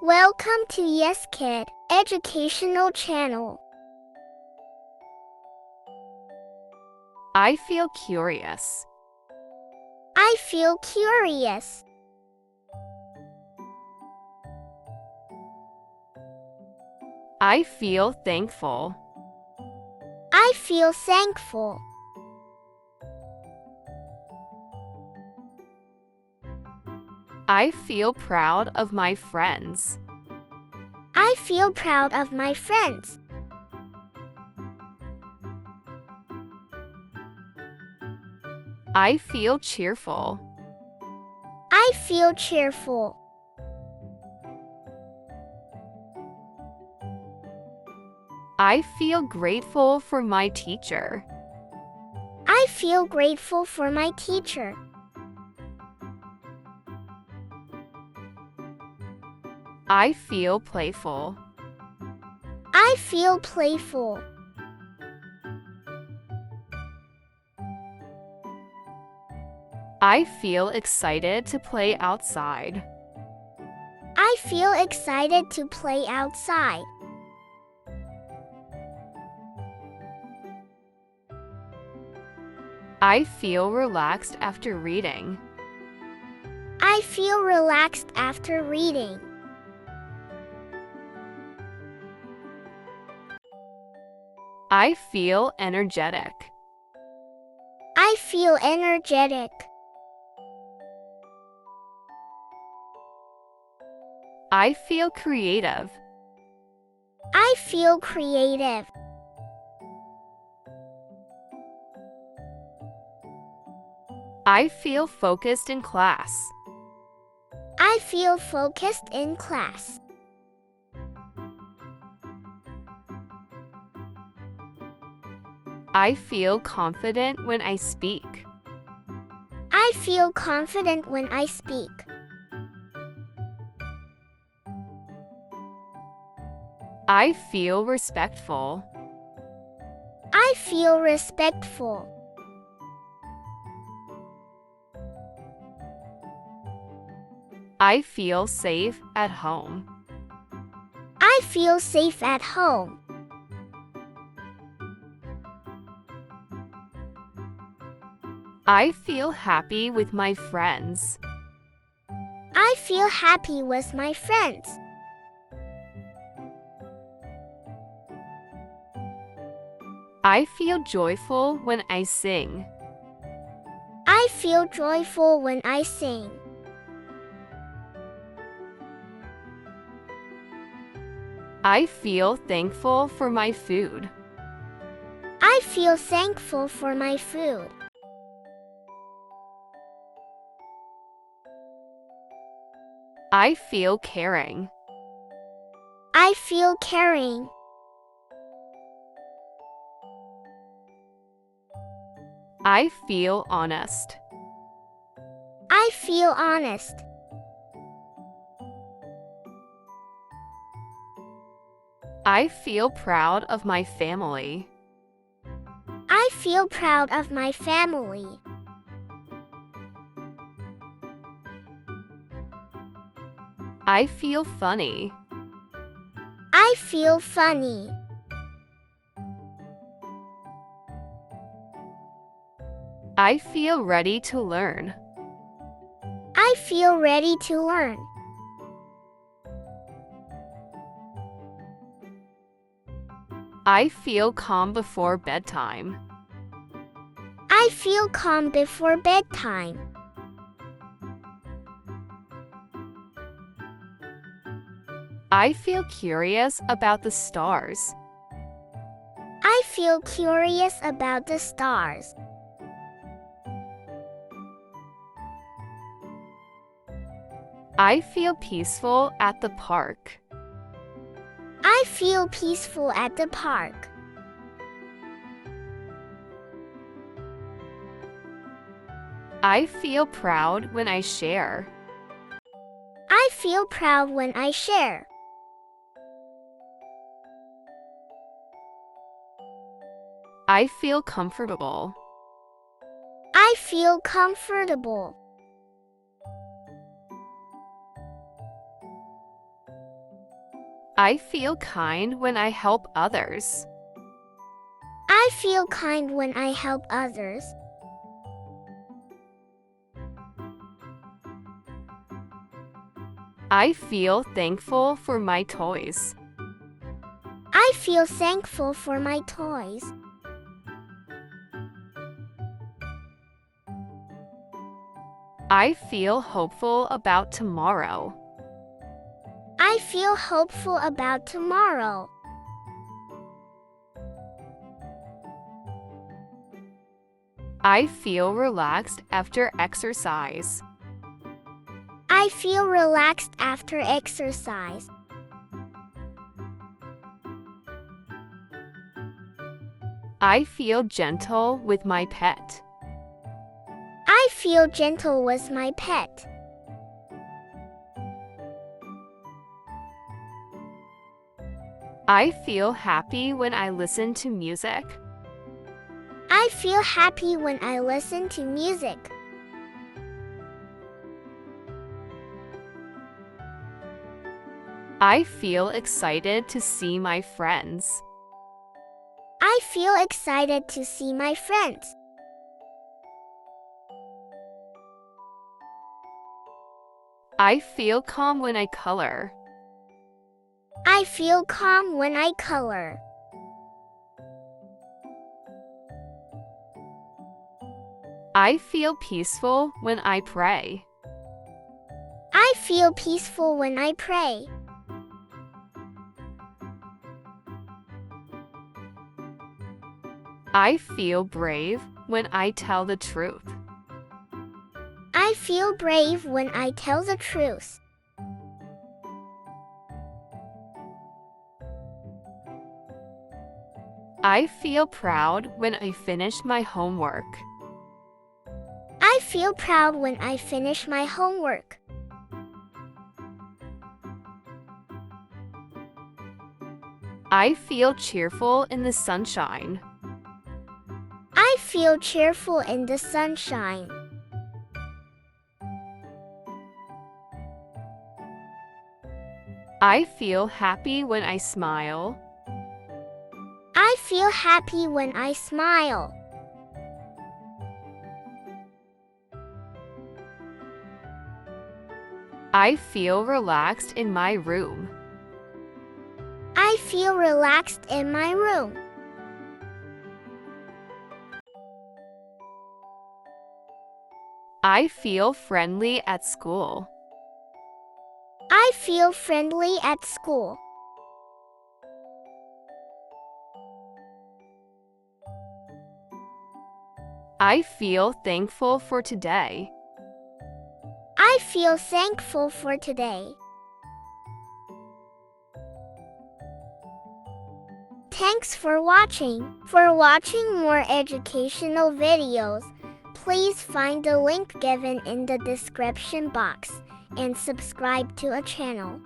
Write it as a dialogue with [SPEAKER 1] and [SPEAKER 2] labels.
[SPEAKER 1] Welcome to Yes Kid Educational Channel.
[SPEAKER 2] I feel curious.
[SPEAKER 1] I feel curious.
[SPEAKER 2] I feel thankful.
[SPEAKER 1] I feel thankful.
[SPEAKER 2] I feel proud of my friends.
[SPEAKER 1] I feel proud of my friends.
[SPEAKER 2] I feel cheerful.
[SPEAKER 1] I feel cheerful.
[SPEAKER 2] I feel grateful for my teacher.
[SPEAKER 1] I feel grateful for my teacher.
[SPEAKER 2] I feel playful.
[SPEAKER 1] I feel playful.
[SPEAKER 2] I feel excited to play outside.
[SPEAKER 1] I feel excited to play outside.
[SPEAKER 2] I feel relaxed after reading.
[SPEAKER 1] I feel relaxed after reading.
[SPEAKER 2] I feel energetic.
[SPEAKER 1] I feel energetic.
[SPEAKER 2] I feel creative.
[SPEAKER 1] I feel creative.
[SPEAKER 2] I feel focused in class.
[SPEAKER 1] I feel focused in class.
[SPEAKER 2] I feel confident when I speak.
[SPEAKER 1] I feel confident when I speak.
[SPEAKER 2] I feel respectful.
[SPEAKER 1] I feel respectful.
[SPEAKER 2] I feel safe at home.
[SPEAKER 1] I feel safe at home.
[SPEAKER 2] I feel happy with my friends.
[SPEAKER 1] I feel happy with my friends.
[SPEAKER 2] I feel joyful when I sing.
[SPEAKER 1] I feel joyful when I sing.
[SPEAKER 2] I feel thankful for my food.
[SPEAKER 1] I feel thankful for my food.
[SPEAKER 2] I feel caring.
[SPEAKER 1] I feel caring.
[SPEAKER 2] I feel honest.
[SPEAKER 1] I feel honest.
[SPEAKER 2] I feel proud of my family.
[SPEAKER 1] I feel proud of my family.
[SPEAKER 2] I feel funny.
[SPEAKER 1] I feel funny.
[SPEAKER 2] I feel ready to learn.
[SPEAKER 1] I feel ready to learn.
[SPEAKER 2] I feel calm before bedtime.
[SPEAKER 1] I feel calm before bedtime.
[SPEAKER 2] I feel curious about the stars.
[SPEAKER 1] I feel curious about the stars.
[SPEAKER 2] I feel peaceful at the park.
[SPEAKER 1] I feel peaceful at the park.
[SPEAKER 2] I feel proud when I share.
[SPEAKER 1] I feel proud when I share.
[SPEAKER 2] I feel comfortable.
[SPEAKER 1] I feel comfortable.
[SPEAKER 2] I feel kind when I help others.
[SPEAKER 1] I feel kind when I help others.
[SPEAKER 2] I feel thankful for my toys.
[SPEAKER 1] I feel thankful for my toys.
[SPEAKER 2] I feel hopeful about tomorrow.
[SPEAKER 1] I feel hopeful about tomorrow.
[SPEAKER 2] I feel relaxed after exercise.
[SPEAKER 1] I feel relaxed after exercise.
[SPEAKER 2] I feel gentle with my pet.
[SPEAKER 1] I feel gentle with my pet.
[SPEAKER 2] I feel happy when I listen to music.
[SPEAKER 1] I feel happy when I listen to music.
[SPEAKER 2] I feel excited to see my friends.
[SPEAKER 1] I feel excited to see my friends.
[SPEAKER 2] I feel calm when I color.
[SPEAKER 1] I feel calm when I color.
[SPEAKER 2] I feel peaceful when I pray.
[SPEAKER 1] I feel peaceful when I pray.
[SPEAKER 2] I feel brave when I tell the truth.
[SPEAKER 1] I feel brave when I tell the truth.
[SPEAKER 2] I feel proud when I finish my homework.
[SPEAKER 1] I feel proud when I finish my homework.
[SPEAKER 2] I feel cheerful in the sunshine.
[SPEAKER 1] I feel cheerful in the sunshine.
[SPEAKER 2] I feel happy when I smile.
[SPEAKER 1] I feel happy when I smile.
[SPEAKER 2] I feel relaxed in my room.
[SPEAKER 1] I feel relaxed in my room.
[SPEAKER 2] I feel friendly at school.
[SPEAKER 1] I feel friendly at school.
[SPEAKER 2] I feel thankful for today.
[SPEAKER 1] I feel thankful for today. Thanks for watching. For watching more educational videos, please find the link given in the description box and subscribe to our channel.